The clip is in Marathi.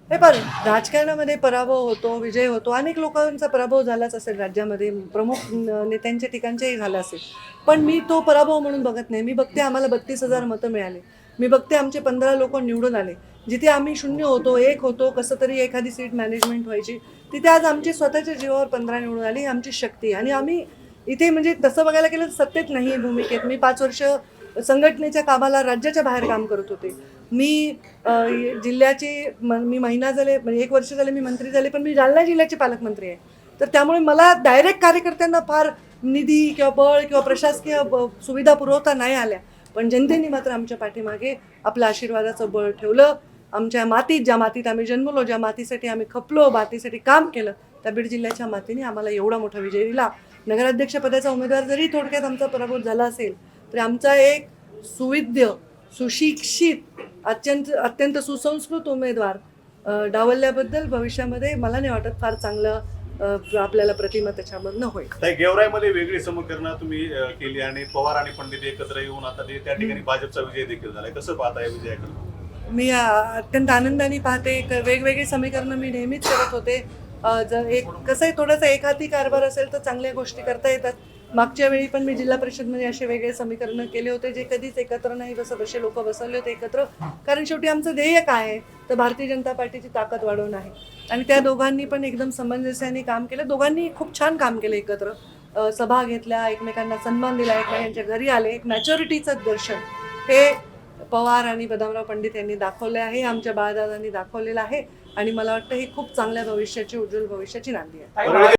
हे पण राजकारणामध्ये पराभव होतो, विजय होतो. अनेक लोकांचा पराभव झालाच असेल राज्यामध्ये, प्रमुख नेत्यांच्या ठिकाणचेही झाला असेल. पण मी तो पराभव म्हणून बघत नाही. मी बघते आम्हाला 32,000 मतं मिळाली. मी बघते आमचे 15 लोकं निवडून आले. जिथे आम्ही 0 होतो, 1 होतो, कसं तरी एखादी सीट मॅनेजमेंट व्हायची, तिथे आज आमची स्वतःच्या जीवावर 15 निवडून आली. ही आमची शक्ती आहे. आणि आम्ही इथे म्हणजे तसं बघायला गेलं तर सत्तेत नाही आहे भूमिकेत. मी 5 वर्ष संघटनेच्या कामाला राज्याच्या बाहेर काम करत होते. मी जिल्ह्याचे मी महिना झाले म्हणजे 1 वर्ष झाले मी मंत्री झाले, पण मी जालना जिल्ह्याचे पालकमंत्री आहे. तर त्यामुळे मला डायरेक्ट कार्यकर्त्यांना फार निधी किंवा बळ किंवा प्रशासकीय सुविधा पुरवता नाही आल्या. पण जनतेने मात्र आमच्या पाठीमागे आपलं आशीर्वादाचं बळ ठेवलं. आमच्या मातीत, ज्या मातीत आम्ही जन्मलो, ज्या मातीसाठी आम्ही खपलो, मातीसाठी काम केलं, त्या बीड जिल्ह्याच्या मातीने आम्हाला एवढा मोठा विजय दिला. नगराध्यक्षपदाचा उमेदवार जरी थोडक्यात आमचा पराभव झाला असेल, तरी आमचा एक सुविद्य, सुशिक्षित, अत्यंत सुसंस्कृत उमेदवार डावलल्याबद्दल भविष्यामध्ये मला नाही वाटत फार चांगलं आपल्याला प्रतिमा त्याच्यामधनं होईल. गेवराईमध्ये वेगळी समीकरणं तुम्ही केली आणि पवार आणि पंडित एकत्र येऊन आता त्या ठिकाणी भाजपचा विजय देखील झालाय. कसं पाहताय विजयाकडे? मी अत्यंत आनंदाने पाहते. वेगवेगळी समीकरणं मी नेहमीच करत होते. जर कसं आहे, थोडंसं एकहाती कारभार असेल तर चांगल्या गोष्टी करता येतात. मागच्या वेळी पण मी जिल्हा परिषदमध्ये असे वेगळे समीकरणं केले होते, जे कधीच एकत्र नाही बसत. असे लोक बसवले होते एकत्र, कारण शेवटी आमचं ध्येय काय आहे तर भारतीय जनता पार्टीची ताकद वाढवणं आहे. आणि त्या दोघांनी पण एकदम समंजस्याने काम केलं. दोघांनी खूप छान काम केलं एकत्र. सभा घेतल्या, एकमेकांना सन्मान दिला, एकमेकांच्या घरी आले. एक मॅच्युरिटीचं दर्शन हे पवार आणि बदामराव पंडित यांनी दाखवले आहे, आमच्या बाळदादांनी दाखवलेलं आहे. आणि मला वाटतं ही खूप चांगल्या भविष्याची, उज्ज्वल भविष्याची नांदी आहे.